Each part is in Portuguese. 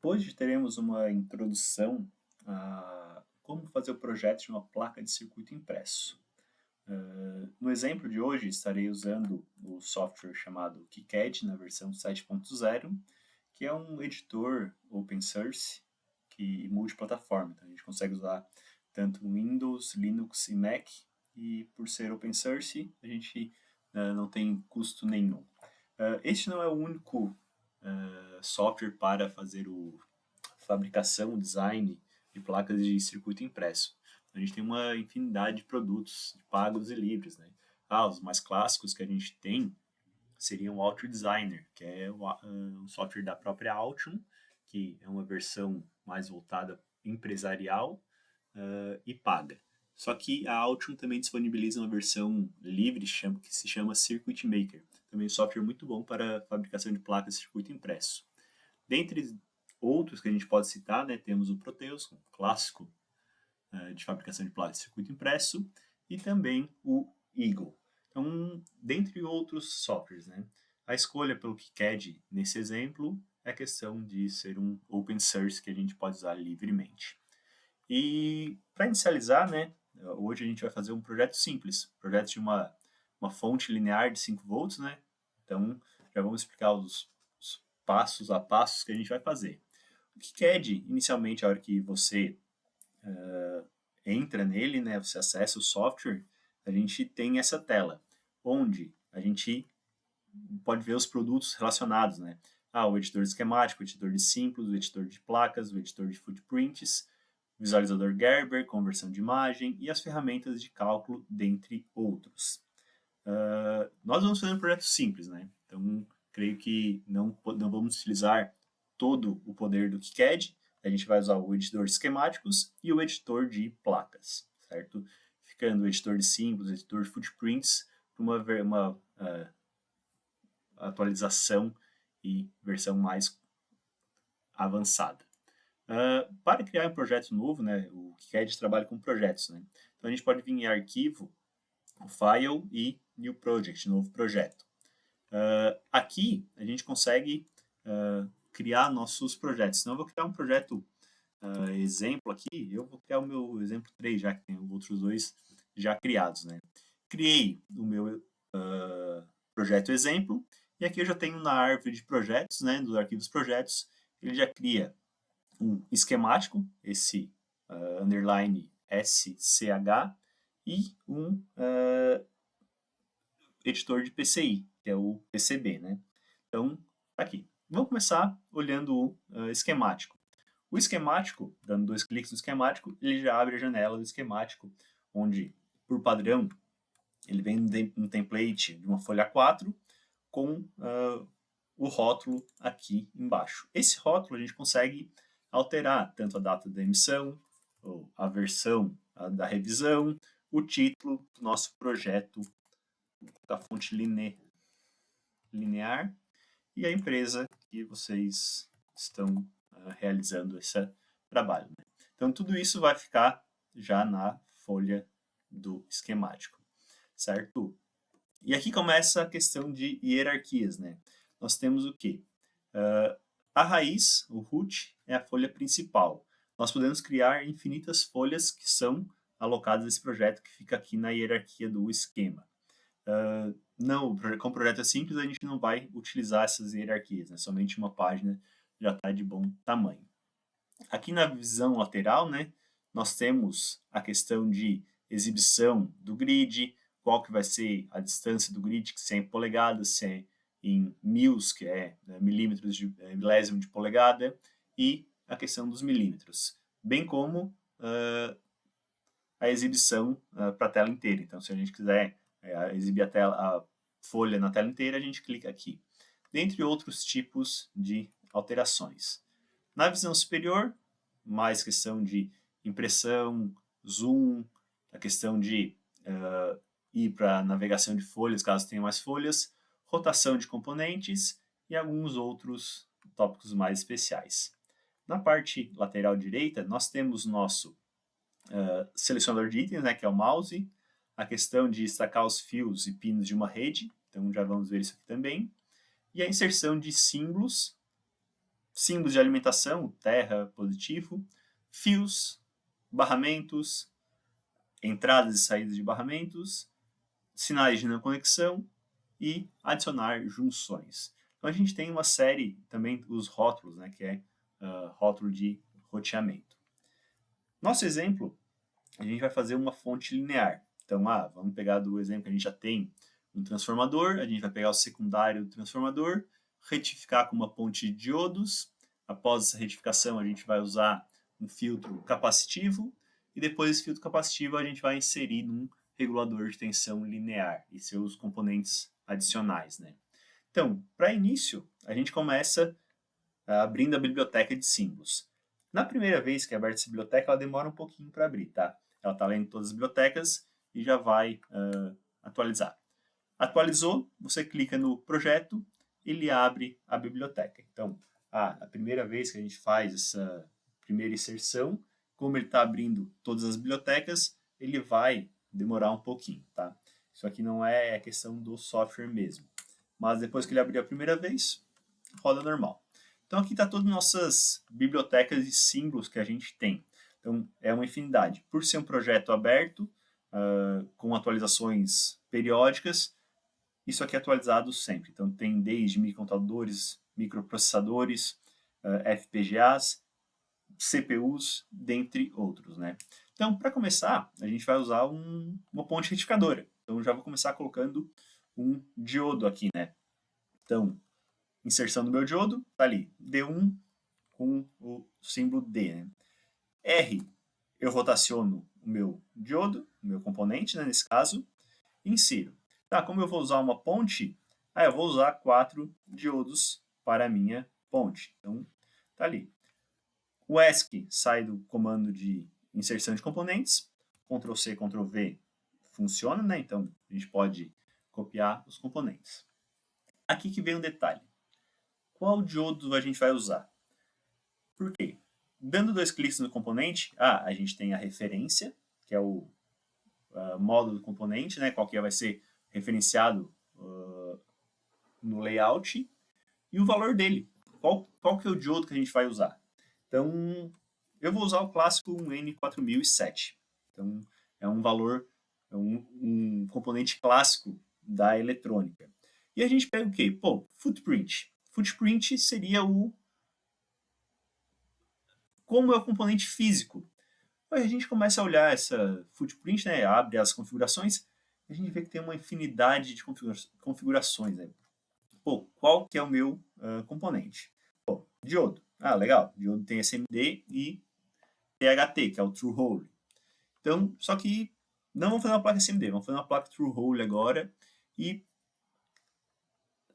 Hoje teremos uma introdução a como fazer o projeto de uma placa de circuito impresso. No exemplo de hoje, estarei usando o software chamado KiCad na versão 7.0, que é um editor open source que multiplataforma. Então, a gente consegue usar tanto Windows, Linux e Mac, e por ser open source, a gente não tem custo nenhum. Este não é o único software para fazer a fabricação, o design de placas de circuito impresso. A gente tem uma infinidade de produtos pagos e livres, né? Os mais clássicos que a gente tem seriam o Altium Designer, que é um software da própria Altium, que é uma versão mais voltada empresarial e paga. Só que a Altium também disponibiliza uma versão livre que se chama Circuit Maker, também um software muito bom para a fabricação de placas de circuito impresso. Dentre outros que a gente pode citar, né, temos o Proteus, um clássico de fabricação de placas de circuito impresso, e também o Eagle. Então, dentre outros softwares, né, a escolha pelo KiCad nesse exemplo é a questão de ser um open source que a gente pode usar livremente. E para inicializar, né, hoje a gente vai fazer um projeto simples, projeto de uma fonte linear de 5 volts, né? Então, já vamos explicar os passos a passos que a gente vai fazer. O KiCad, inicialmente, a hora que você entra nele, né, você acessa o software, a gente tem essa tela, onde a gente pode ver os produtos relacionados, né? O editor esquemático, o editor de símbolos, o editor de placas, o editor de footprints, visualizador Gerber, conversão de imagem e as ferramentas de cálculo, dentre outros. Nós vamos fazer um projeto simples, né? Então, creio que não vamos utilizar todo o poder do KiCad, a gente vai usar o editor de esquemáticos e o editor de placas, certo? Ficando o editor de símbolos, o editor de footprints, para uma atualização e versão mais avançada. Para criar um projeto novo, né, o KiCad trabalha com projetos, né? Então a gente pode vir em arquivo, file e new project, novo projeto. Aqui a gente consegue criar nossos projetos. Então eu vou criar um projeto exemplo aqui, eu vou criar o meu exemplo 3, já que tem outros dois já criados, né? Criei o meu projeto exemplo, e aqui eu já tenho na árvore de projetos, né, dos arquivos projetos, ele já cria um esquemático, esse underline SCH, e um editor de PCI, que é o PCB, né? Então, tá aqui. Vamos começar olhando o esquemático. O esquemático, dando 2 cliques no esquemático, ele já abre a janela do esquemático, onde, por padrão, ele vem um template de uma folha 4 com o rótulo aqui embaixo. Esse rótulo a gente consegue alterar tanto a data da emissão, ou a versão da revisão, o título do nosso projeto da fonte linear e a empresa que vocês estão realizando esse trabalho, né? Então, tudo isso vai ficar já na folha do esquemático, certo? E aqui começa a questão de hierarquias, né? Nós temos o quê? A raiz, o root, é a folha principal. Nós podemos criar infinitas folhas que são alocadas nesse projeto que fica aqui na hierarquia do esquema. Não, com projeto simples a gente não vai utilizar essas hierarquias, né? Somente uma página já está de bom tamanho. Aqui na visão lateral, né, nós temos a questão de exibição do grid, qual que vai ser a distância do grid, se é em polegadas, se é em mils, que é milímetros de milésimo de polegada, e a questão dos milímetros, bem como a exibição para a tela inteira. Então, se a gente quiser exibir a folha na tela inteira, a gente clica aqui. Dentre outros tipos de alterações. Na visão superior, mais questão de impressão, zoom, a questão de ir para navegação de folhas, caso tenha mais folhas, rotação de componentes e alguns outros tópicos mais especiais. Na parte lateral direita, nós temos nosso selecionador de itens, né, que é o mouse, a questão de destacar os fios e pinos de uma rede, então já vamos ver isso aqui também, e a inserção de símbolos símbolos de alimentação, terra, positivo, fios, barramentos, entradas e saídas de barramentos, sinais de não conexão e adicionar junções. Então a gente tem uma série também os rótulos, né, que é rótulo de roteamento. Nosso exemplo, a gente vai fazer uma fonte linear. Então, vamos pegar do exemplo que a gente já tem um transformador, a gente vai pegar o secundário do transformador, retificar com uma ponte de diodos. Após essa retificação, a gente vai usar um filtro capacitivo e depois desse filtro capacitivo a gente vai inserir num regulador de tensão linear e seus componentes adicionais, né? Então, para início, a gente começa abrindo a biblioteca de símbolos. Na primeira vez que é aberta essa biblioteca, ela demora um pouquinho para abrir, tá? Ela está lendo todas as bibliotecas e já vai atualizar. Atualizou, você clica no projeto, ele abre a biblioteca. Então, a primeira vez que a gente faz essa primeira inserção, como ele está abrindo todas as bibliotecas, ele vai demorar um pouquinho, tá? Isso aqui não é questão do software mesmo. Mas depois que ele abrir a primeira vez, roda normal. Então aqui está todas as nossas bibliotecas de símbolos que a gente tem. Então é uma infinidade. Por ser um projeto aberto, com atualizações periódicas, isso aqui é atualizado sempre. Então tem desde microcomputadores, microprocessadores, FPGAs, CPUs, dentre outros, né? Então, para começar, a gente vai usar uma ponte retificadora. Então, já vou começar colocando um diodo aqui, né? Então, inserção do meu diodo, tá ali, D1 com o símbolo D, né? R, eu rotaciono o meu diodo, o meu componente, né, nesse caso, e insiro. Tá, como eu vou usar uma ponte, eu vou usar 4 diodos para a minha ponte. Então, tá ali. O ESC sai do comando de inserção de componentes, Ctrl+C, Ctrl+V funciona, né? Então, a gente pode copiar os componentes. Aqui que vem um detalhe. Qual diodo a gente vai usar? Por quê? Dando 2 cliques no componente, a gente tem a referência, que é o módulo do componente, né, qual que vai ser referenciado no layout, e o valor dele. Qual que é o diodo que a gente vai usar? Então, eu vou usar o clássico N4007. Então, é um valor, é um componente clássico da eletrônica. E a gente pega o quê? Footprint. Footprint seria como é o componente físico. Aí a gente começa a olhar essa footprint, né, abre as configurações, e a gente vê que tem uma infinidade de configurações. Né? Qual que é o meu componente? Diodo. Legal. Diodo tem SMD e THT, que é o True Hole. Então, só que não vamos fazer uma placa SMD, vamos fazer uma placa True Hole agora. E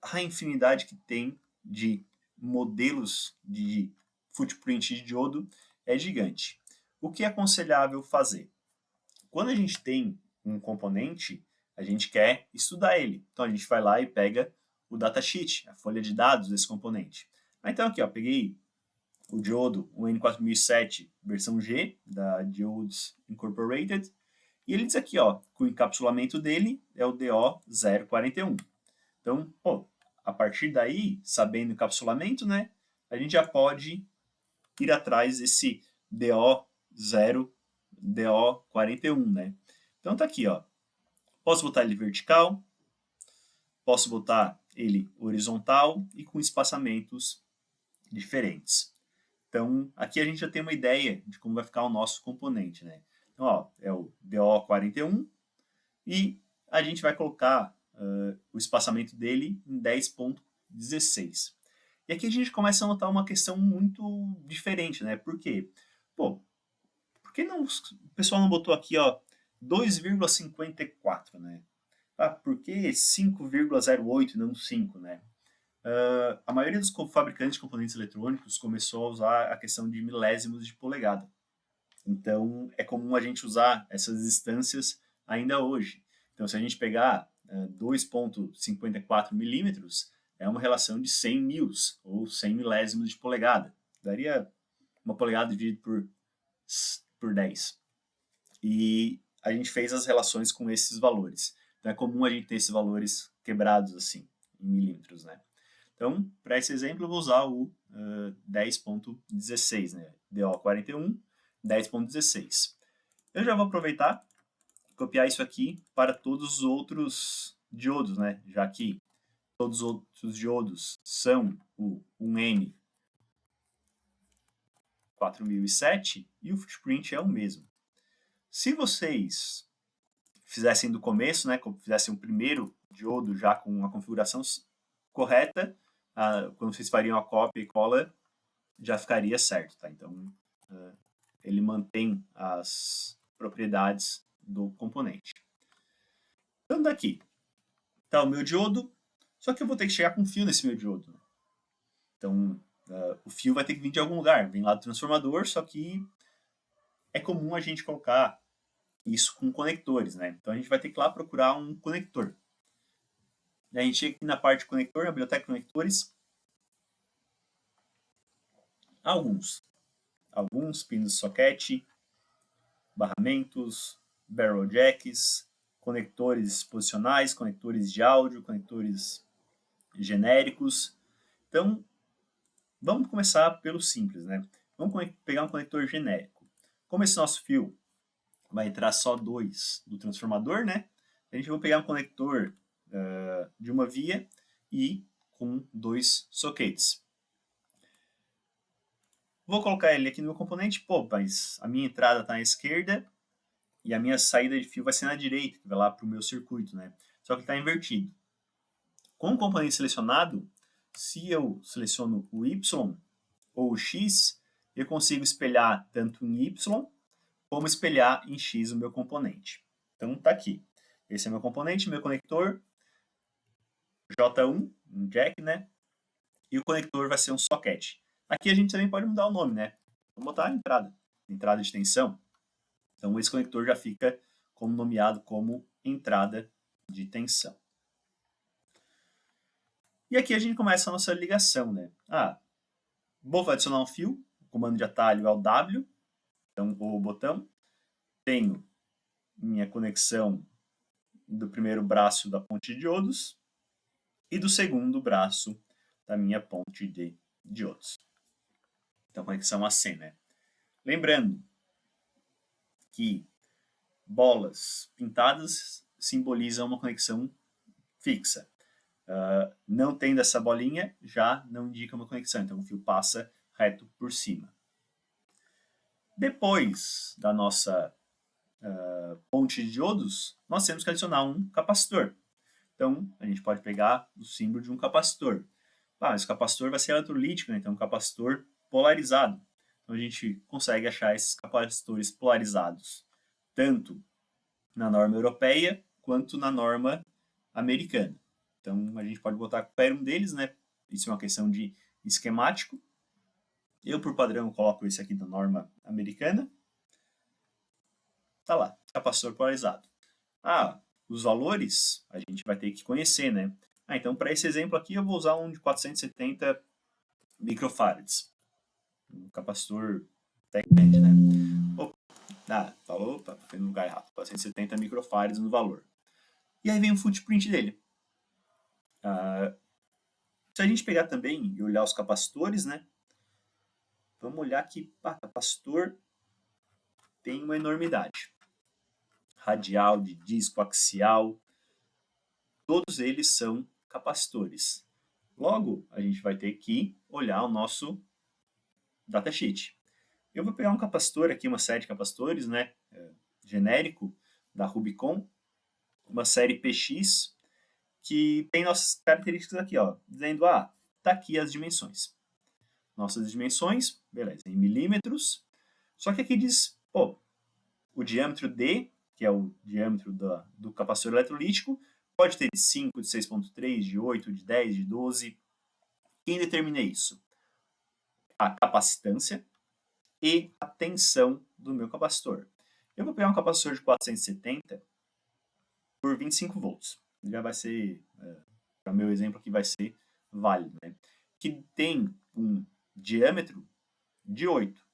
a infinidade que tem de modelos de footprint de diodo é gigante. O que é aconselhável fazer? Quando a gente tem um componente, a gente quer estudar ele. Então a gente vai lá e pega o datasheet, a folha de dados desse componente. Então aqui, peguei o diodo, o N4007 versão G, da Diodes Incorporated, e ele diz aqui, que o encapsulamento dele é o DO041. Então, a partir daí, sabendo o encapsulamento, né, a gente já pode ir atrás desse DO41, né? Então tá aqui, Posso botar ele vertical, posso botar ele horizontal e com espaçamentos diferentes. Então, aqui a gente já tem uma ideia de como vai ficar o nosso componente, né? Então, é o DO41 e a gente vai colocar o espaçamento dele em 10.16. E aqui a gente começa a notar uma questão muito diferente, né? Por quê? Por que não, o pessoal não botou aqui, 2,54, né? Por que 5,08 e não 5, né? A maioria dos fabricantes de componentes eletrônicos começou a usar a questão de milésimos de polegada. Então, é comum a gente usar essas distâncias ainda hoje. Então, se a gente pegar 2,54 milímetros, é uma relação de 100 mils, ou 100 milésimos de polegada. Daria uma polegada dividido por 10. E a gente fez as relações com esses valores. Então, é comum a gente ter esses valores quebrados assim, em milímetros, né? Então, para esse exemplo, eu vou usar o 10.16, né? DO41, 10.16. Eu já vou aproveitar e copiar isso aqui para todos os outros diodos, né? Já que todos os outros diodos são o 1N 4007 e o footprint é o mesmo. Se vocês fizessem do começo, né, fizessem o primeiro diodo já com a configuração correta, quando vocês fariam a cópia e cola, já ficaria certo, tá? Então, ele mantém as propriedades do componente. Então, daqui está o meu diodo, só que eu vou ter que chegar com um fio nesse meu diodo. Então, o fio vai ter que vir de algum lugar, vem lá do transformador, só que é comum a gente colocar isso com conectores, né? Então, a gente vai ter que ir lá procurar um conector. A gente chega aqui na parte de conector, na biblioteca de conectores, alguns pinos de soquete, barramentos, barrel jacks, conectores posicionais, conectores de áudio, conectores genéricos. Então, vamos começar pelo simples, né? Vamos pegar um conector genérico. Como esse nosso fio vai entrar só 2 do transformador, né? A gente vai pegar um conector de uma via e com 2 sockets. Vou colocar ele aqui no meu componente, pô, mas a minha entrada está à esquerda e a minha saída de fio vai ser na direita, que vai lá para o meu circuito, né? Só que está invertido. Com o componente selecionado, se eu seleciono o Y ou o X, eu consigo espelhar tanto em Y como espelhar em X o meu componente. Então tá aqui. Esse é meu componente, meu conector J1, um jack, né? E o conector vai ser um socket. Aqui a gente também pode mudar o nome, né? Vamos botar entrada de tensão. Então esse conector já fica como nomeado como entrada de tensão. E aqui a gente começa a nossa ligação, né? Vou adicionar um fio, o comando de atalho é o W, então o botão. Tenho minha conexão do primeiro braço da ponte de diodos e do segundo braço da minha ponte de diodos. Então, conexão AC, né? Lembrando que bolas pintadas simbolizam uma conexão fixa. Não tendo essa bolinha, já não indica uma conexão, então o fio passa reto por cima. Depois da nossa ponte de diodos, nós temos que adicionar um capacitor. Então, a gente pode pegar o símbolo de um capacitor. Esse capacitor vai ser eletrolítico, né? Então um capacitor polarizado. Então a gente consegue achar esses capacitores polarizados, tanto na norma europeia quanto na norma americana. Então a gente pode botar qualquer um deles, né? Isso é uma questão de esquemático. Eu, por padrão, coloco esse aqui da norma americana. Tá lá, capacitor polarizado. Os valores a gente vai ter que conhecer, né? Então, para esse exemplo aqui, eu vou usar um de 470 microfarads. Um capacitor tech band, né? Falou, foi no lugar errado. 470 microfarads no valor. E aí vem o footprint dele. Se a gente pegar também e olhar os capacitores, né? Vamos olhar que capacitor tem uma enormidade. Radial, de disco, axial, todos eles são capacitores. Logo, a gente vai ter que olhar o nosso datasheet. Eu vou pegar um capacitor aqui, uma série de capacitores, né, genérico da Rubicon, uma série PX, que tem nossas características aqui, ó, dizendo, tá aqui as dimensões. Nossas dimensões, beleza, em milímetros, só que aqui diz, o diâmetro D, que é o diâmetro do capacitor eletrolítico, pode ter de 5, de 6.3, de 8, de 10, de 12. Quem determina isso? A capacitância e a tensão do meu capacitor. Eu vou pegar um capacitor de 470 por 25 volts. Já vai ser, para o meu exemplo aqui, vai ser válido, né? Que tem um diâmetro de 8.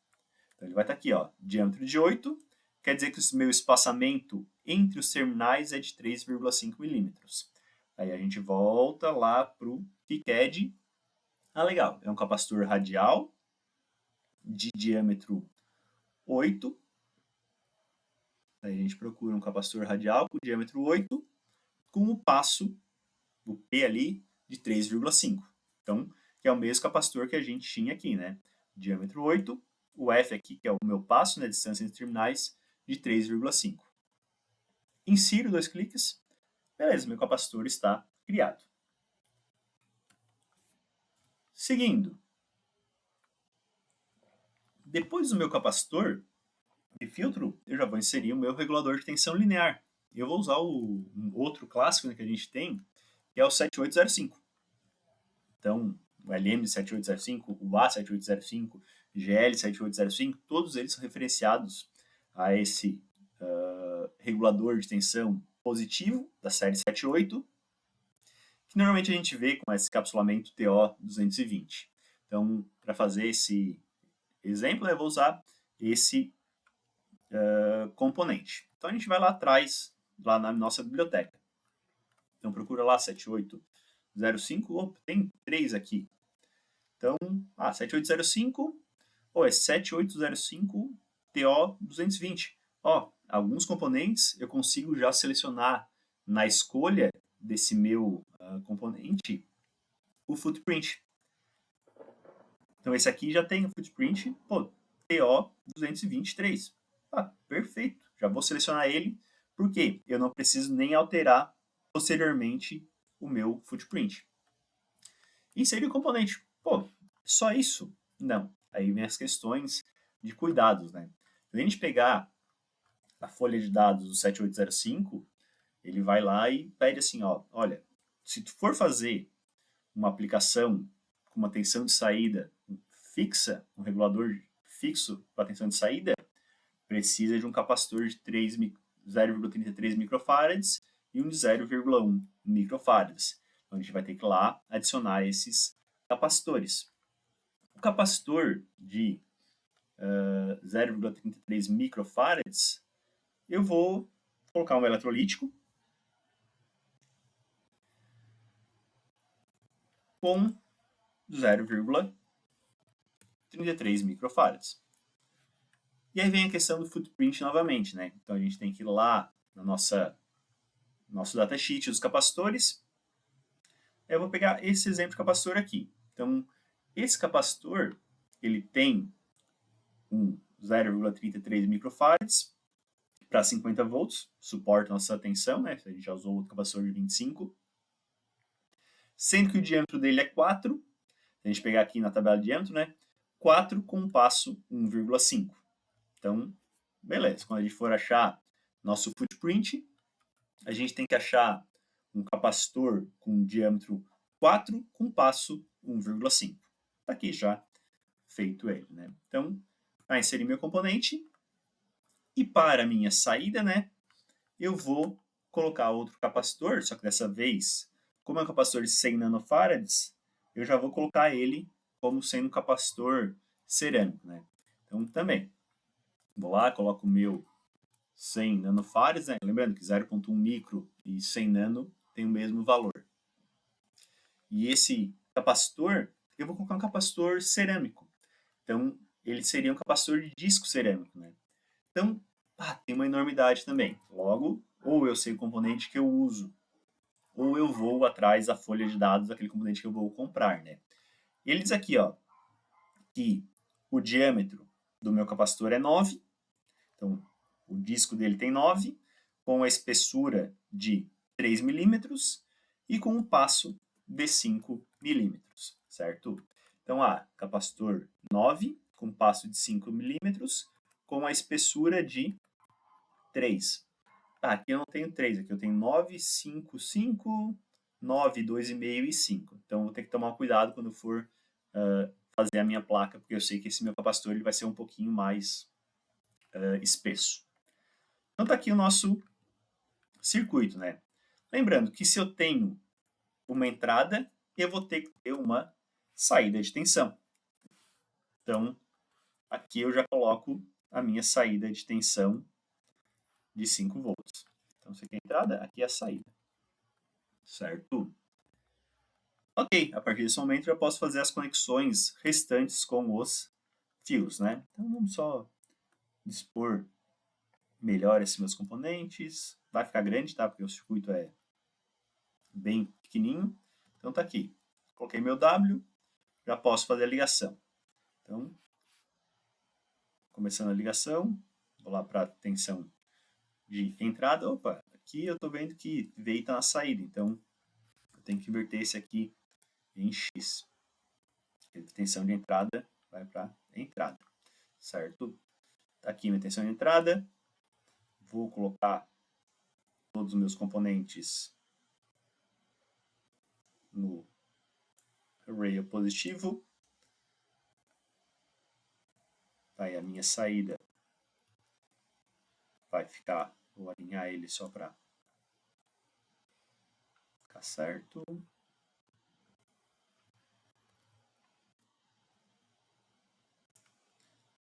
Então ele vai estar aqui, ó, diâmetro de 8, quer dizer que o meu espaçamento entre os terminais é de 3,5 milímetros. Aí a gente volta lá para o KiCad Ah, legal, é um capacitor radial de diâmetro 8. Aí a gente procura um capacitor radial com diâmetro 8, com o passo, o P ali, de 3,5. Então, que é o mesmo capacitor que a gente tinha aqui, né? Diâmetro 8, o F aqui, que é o meu passo, né? Distância entre terminais, de 3,5. Insiro 2 cliques. Beleza, meu capacitor está criado. Seguindo. Depois do meu capacitor de filtro, eu já vou inserir o meu regulador de tensão linear. Eu vou usar um outro clássico, né, que a gente tem, que é o 7805. Então, o LM7805, o A7805, GL7805, todos eles são referenciados a esse regulador de tensão positivo da série 78, que normalmente a gente vê com esse capsulamento TO220. Então, para fazer esse exemplo, eu vou usar esse componente. Então, a gente vai lá atrás, lá na nossa biblioteca. Então, procura lá 7805, opa, tem 3 aqui. Então, 7805, é 7805 TO220. Alguns componentes eu consigo já selecionar na escolha desse meu componente o footprint. Então, esse aqui já tem o footprint, TO223. Perfeito. Já vou selecionar ele, porque eu não preciso nem alterar posteriormente o meu footprint. Inserir o componente. Só isso? Não. Aí vem as questões de cuidados, né? Se a gente pegar a folha de dados do 7805, ele vai lá e pede assim, olha, se tu for fazer uma aplicação com uma tensão de saída fixa, um regulador fixo com a tensão de saída, precisa de um capacitor de 0,33 microfarads e um de 0,1 microfarads. Então a gente vai ter que ir lá adicionar esses capacitores. O capacitor de 0,33 microfarads, eu vou colocar um eletrolítico com 0,33 microfarads. E aí vem a questão do footprint novamente, né? Então a gente tem que ir lá no nosso datasheet dos capacitores. Eu vou pegar esse exemplo de capacitor aqui. Então, esse capacitor, ele tem um 0,33 microfarads para 50 volts, suporta nossa tensão, né? A gente já usou outro capacitor de 25. Sendo que o diâmetro dele é 4, se a gente pegar aqui na tabela de diâmetro, né? 4 com um passo 1,5. Então, beleza. Quando a gente for achar nosso footprint, a gente tem que achar um capacitor com diâmetro 4 com passo 1,5. Está aqui já feito ele, né? Então, inserir meu componente. E para a minha saída, né, eu vou colocar outro capacitor, só que dessa vez, como é um capacitor de 100 nanofarads, eu já vou colocar ele como sendo um capacitor cerâmico, né? Então, também, vou lá, coloco o meu 100 nanofarads, né? Lembrando que 0,1 micro e 100 nano tem o mesmo valor. E esse capacitor, eu vou colocar um capacitor cerâmico. Então, ele seria um capacitor de disco cerâmico, né? Então, tem uma enormidade também. Logo, ou eu sei o componente que eu uso, ou eu vou atrás da folha de dados daquele componente que eu vou comprar, né? E ele diz aqui, que o diâmetro do meu capacitor é 9. Então, o disco dele tem 9, com a espessura de 3 milímetros e com um passo de 5 milímetros, certo? Então, capacitor 9, com passo de 5 milímetros, com a espessura de 3. Aqui eu não tenho 3, aqui eu tenho 9, 5, 5, 9, 2,5 e 5. Então, vou ter que tomar cuidado quando for fazer a minha placa, porque eu sei que esse meu capacitor ele vai ser um pouquinho mais espesso. Então, está aqui o nosso circuito, né? Lembrando que se eu tenho uma entrada, eu vou ter que ter uma saída de tensão. Então, aqui eu já coloco a minha saída de tensão de 5 volts. Então, isso aqui é a entrada, aqui é a saída. Certo? Ok, a partir desse momento já posso fazer as conexões restantes com os fios, né? Então vamos só dispor melhor esses meus componentes. Vai ficar grande, tá? Porque o circuito é bem pequenininho. Então tá aqui. Coloquei meu W, já posso fazer a ligação. Então, começando a ligação, vou lá para a tensão de entrada. Opa, aqui eu estou vendo que V está na saída, então eu tenho que inverter esse aqui em X. A tensão de entrada vai para entrada, certo? Tá aqui minha tensão de entrada. Vou colocar todos os meus componentes no rail positivo. Aí a minha saída vai ficar, vou alinhar ele só para ficar certo.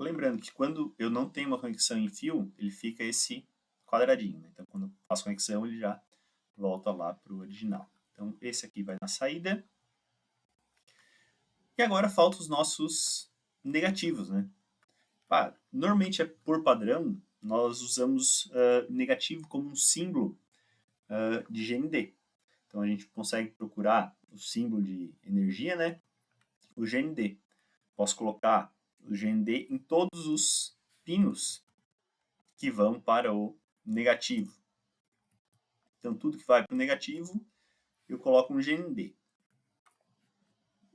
Lembrando que quando eu não tenho uma conexão em fio, ele fica esse quadradinho, né? Então quando eu faço conexão, ele já volta lá para o original. Então esse aqui vai na saída. E agora faltam os nossos negativos, né? Normalmente, por padrão, nós usamos negativo como um símbolo de GND. Então a gente consegue procurar o símbolo de energia, né? O GND. Posso colocar o GND em todos os pinos que vão para o negativo. Então tudo que vai para o negativo, eu coloco um GND.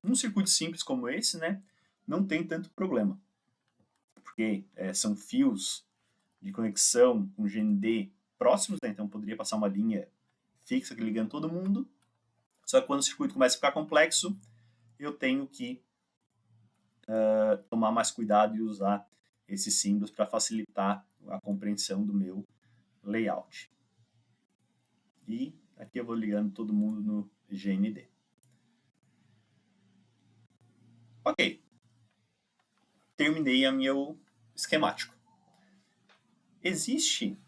Num circuito simples como esse, né? Não tem tanto problema. Porque são fios de conexão com GND próximos, né? Então poderia passar uma linha fixa ligando todo mundo. Só que quando o circuito começa a ficar complexo, eu tenho que tomar mais cuidado e usar esses símbolos para facilitar a compreensão do meu layout. E aqui eu vou ligando todo mundo no GND. Ok. Terminei o meu esquemático. Existe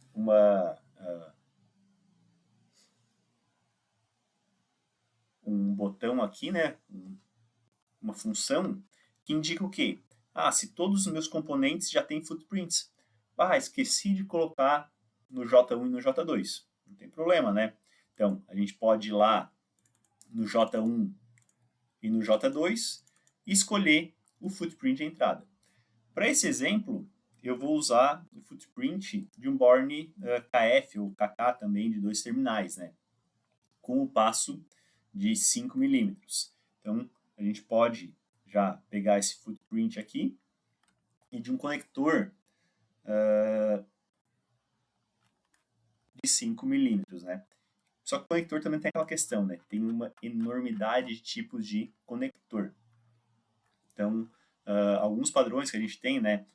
um botão aqui, né? Uma função que indica o quê? Se todos os meus componentes já têm footprints. Esqueci de colocar no J1 e no J2. Não tem problema, né? Então, a gente pode ir lá no J1 e no J2 e escolher o footprint de entrada. Para esse exemplo, eu vou usar o footprint de um Born KF ou KK também de 2 terminais, né? Com o passo de 5 milímetros. Então, a gente pode já pegar esse footprint aqui e de um conector de 5 milímetros, né? Só que o conector também tem aquela questão, né? Tem uma enormidade de tipos de conector. Então, alguns padrões que a gente tem, né?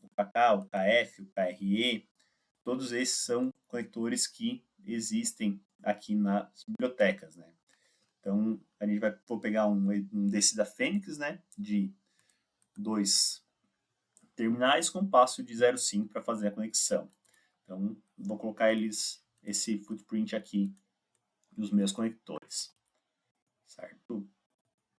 O KK, o KF, o KRE, todos esses são conectores que existem aqui nas bibliotecas, né? Então, a gente vou pegar um desse da Fênix, né? De 2 terminais com passo de 0,5 para fazer a conexão. Então, vou colocar esse footprint aqui nos meus conectores, certo?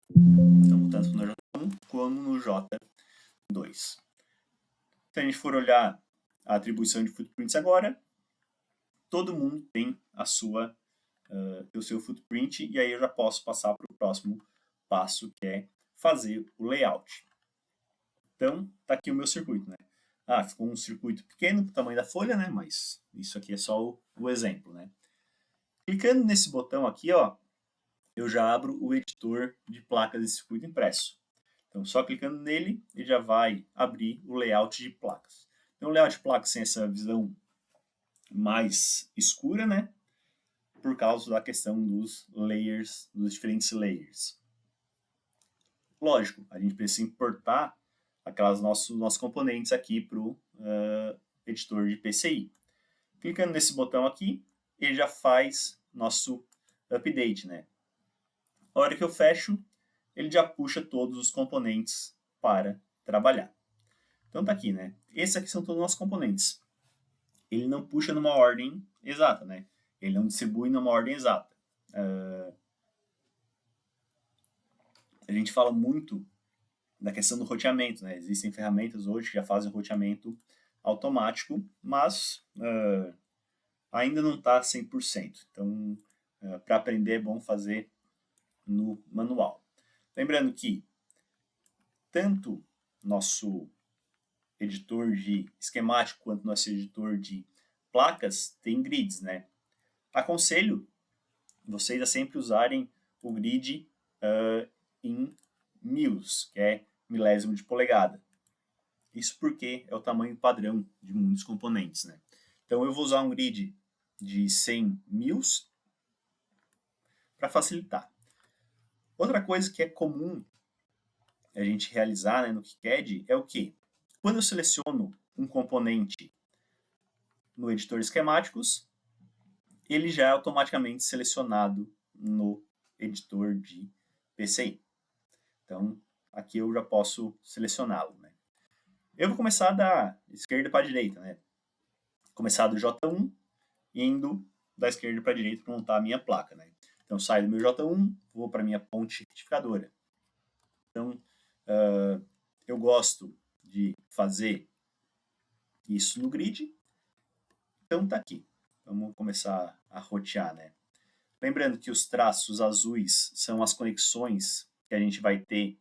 Então, tanto no J1 como no J2. Se a gente for olhar a atribuição de footprints agora, todo mundo tem o seu footprint, e aí eu já posso passar para o próximo passo, que é fazer o layout. Então, tá aqui o meu circuito, né? Ficou um circuito pequeno para o tamanho da folha, né? Mas isso aqui é só o exemplo, né? Clicando nesse botão aqui, ó, eu já abro o editor de placas de circuito impresso. Então, só clicando nele, ele já vai abrir o layout de placas. Então, o layout de placas tem essa visão mais escura, né? Por causa da questão dos layers, dos diferentes layers. Lógico, a gente precisa importar nossos componentes aqui para o editor de PCI. Clicando nesse botão aqui, ele já faz nosso update, né? A hora que eu fecho, ele já puxa todos os componentes para trabalhar. Então tá aqui, né? Esses aqui são todos os nossos componentes. Ele não puxa numa ordem exata, né? Ele não distribui numa ordem exata. a gente fala muito da questão do roteamento, né? Existem ferramentas hoje que já fazem roteamento automático, mas ainda não está 100%. Então, para aprender é bom fazer no manual. Lembrando que tanto nosso editor de esquemático quanto nosso editor de placas tem grids, né? Aconselho vocês a sempre usarem o grid em mils, que é milésimo de polegada. Isso porque é o tamanho padrão de muitos componentes, né? Então eu vou usar um grid de 100 mils para facilitar. Outra coisa que é comum a gente realizar, né, no KiCad é o que? Quando eu seleciono um componente no editor esquemáticos, ele já é automaticamente selecionado no editor de PCI. Então, aqui eu já posso selecioná-lo, né? Eu vou começar da esquerda para a direita, né? Começar do J1 e indo da esquerda para a direita para montar a minha placa, né? Então, saio do meu J1, vou para a minha ponte retificadora. Então, eu gosto de fazer isso no grid. Então, tá aqui. Vamos começar a rotear, né? Lembrando que os traços azuis são as conexões que a gente vai ter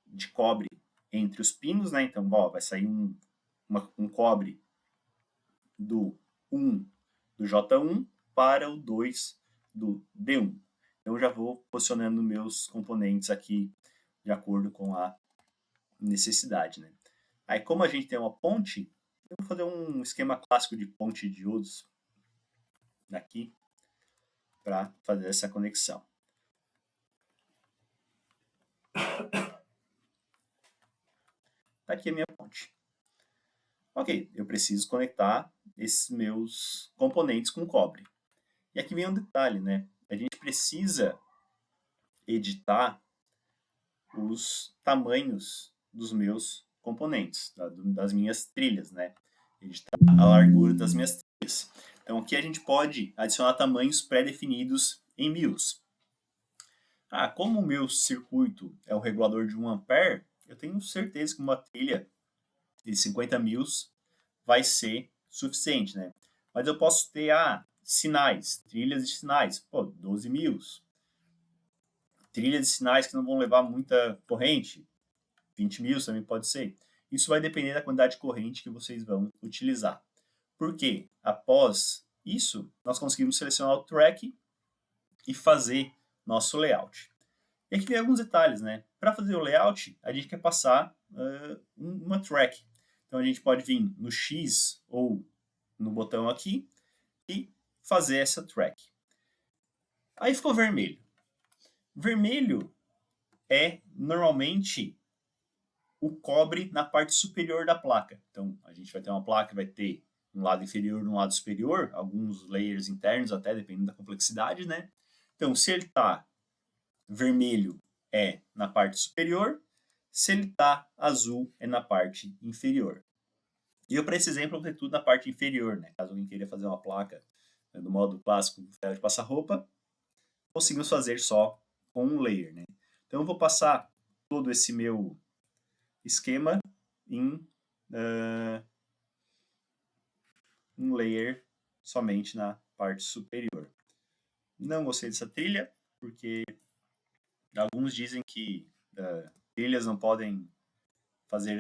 de cobre entre os pinos, né? Então, vai sair um cobre do 1 do J1 para o 2 do D1. Então, eu já vou posicionando meus componentes aqui de acordo com a necessidade, né? Aí, como a gente tem uma ponte, eu vou fazer um esquema clássico de ponte de diodos daqui para fazer essa conexão. Tá aqui a minha ponte. Ok, eu preciso conectar esses meus componentes com cobre. E aqui vem um detalhe, né? A gente precisa editar os tamanhos dos meus componentes, das minhas trilhas, né? Editar a largura das minhas trilhas. Então aqui a gente pode adicionar tamanhos pré-definidos em mils. Como o meu circuito é um regulador de 1 ampere, eu tenho certeza que uma trilha de 50 mils vai ser suficiente, né? Mas eu posso ter sinais, trilhas de sinais, 12 mils. Trilhas de sinais que não vão levar muita corrente, 20 mils também pode ser. Isso vai depender da quantidade de corrente que vocês vão utilizar. Porque após isso, nós conseguimos selecionar o track e fazer nosso layout. E aqui tem alguns detalhes, né? Para fazer o layout, a gente quer passar uma track. Então a gente pode vir no X ou no botão aqui e fazer essa track. Aí ficou vermelho. Vermelho é normalmente o cobre na parte superior da placa. Então a gente vai ter uma placa que vai ter um lado inferior e um lado superior, alguns layers internos até, dependendo da complexidade, né? Então se ele está vermelho é na parte superior, se ele está azul é na parte inferior. E eu, para esse exemplo, vou ter tudo na parte inferior, né? Caso alguém queira fazer uma placa do modo clássico, tela de passar roupa, conseguimos fazer só com um layer, né? Então eu vou passar todo esse meu esquema em um layer somente na parte superior. Não gostei dessa trilha, porque alguns dizem que trilhas não podem fazer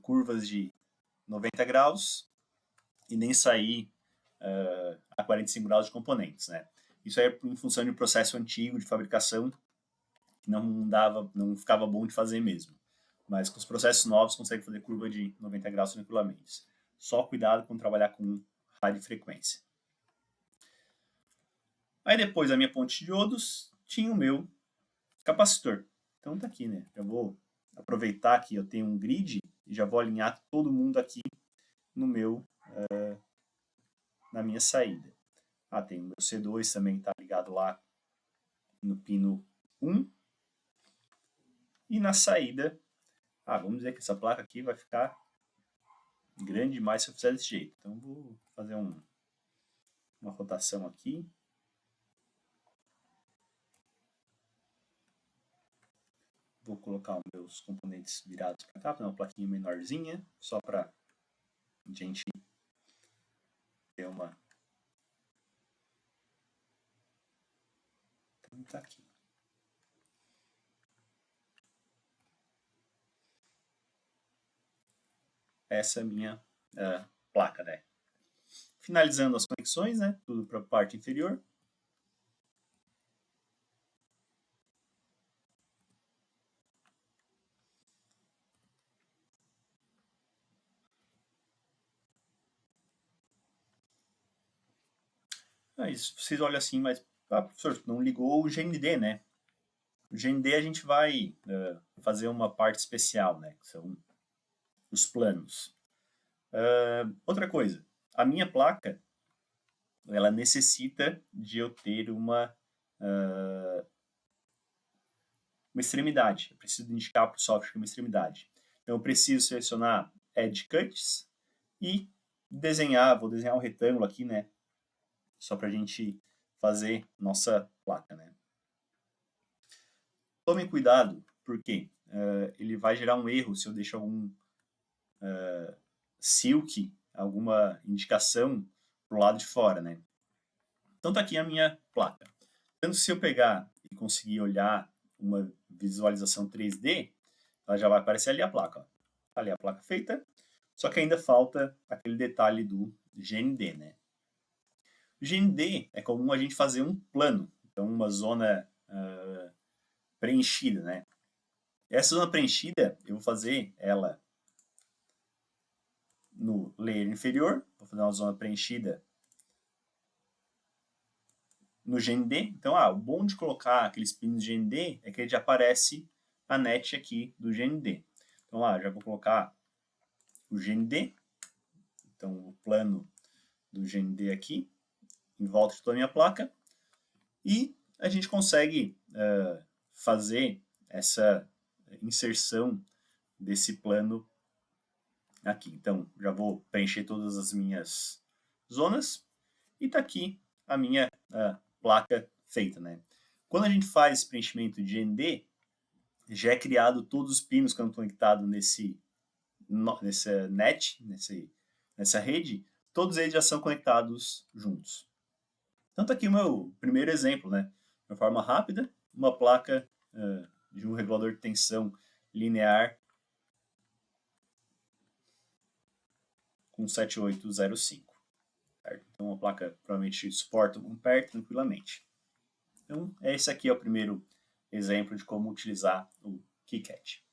curvas de 90 graus e nem sair a 45 graus de componentes, né? Isso é em função de um processo antigo de fabricação que não ficava bom de fazer mesmo. Mas com os processos novos consegue fazer curva de 90 graus tranquilamente. Só cuidado com trabalhar com radiofrequência. Aí depois da minha ponte de diodos, tinha o meu capacitor. Então tá aqui, né? Eu vou aproveitar que eu tenho um grid e já vou alinhar todo mundo aqui no meu na minha saída. Tem o meu C2 também está ligado lá no pino 1. E na saída, vamos dizer que essa placa aqui vai ficar grande demais se eu fizer desse jeito. Então vou fazer uma rotação aqui. Vou colocar os meus componentes virados para cá, para uma plaquinha menorzinha, só para a gente ter uma... Então, tá aqui. Essa é a minha placa, né? Finalizando as conexões, né? Tudo para a parte inferior. Aí vocês olham assim, mas, professor, não ligou o GND, né? O GND a gente vai fazer uma parte especial, né? Que são os planos. Outra coisa, a minha placa, ela necessita de eu ter uma extremidade. Eu preciso indicar para o software que é uma extremidade. Então eu preciso selecionar Edge Cuts e desenhar, vou desenhar um retângulo aqui, né? Só para a gente fazer nossa placa, né? Tomem cuidado, porque ele vai gerar um erro se eu deixo algum silk, alguma indicação para o lado de fora, né? Então tá aqui a minha placa. Tanto se eu pegar e conseguir olhar uma visualização 3D, ela já vai aparecer ali a placa. Ó. Tá ali a placa feita, só que ainda falta aquele detalhe do GND, né? O GND é comum a gente fazer um plano, então uma zona preenchida, né? Essa zona preenchida, eu vou fazer ela no layer inferior, vou fazer uma zona preenchida no GND. Então, o bom de colocar aqueles pinos GND é que ele já aparece a net aqui do GND. Então, já vou colocar o GND, então o plano do GND aqui, em volta de toda a minha placa, e a gente consegue fazer essa inserção desse plano aqui. Então, já vou preencher todas as minhas zonas, e está aqui a minha placa feita, né? Quando a gente faz esse preenchimento de GND, já é criado todos os pinos que estão conectados nessa net, nessa rede, todos eles já são conectados juntos. Então tá aqui o meu primeiro exemplo, né? De uma forma rápida, uma placa de um regulador de tensão linear com 7805. Certo? Então uma placa provavelmente suporta 1 ampere tranquilamente. Então esse aqui é o primeiro exemplo de como utilizar o KiCad.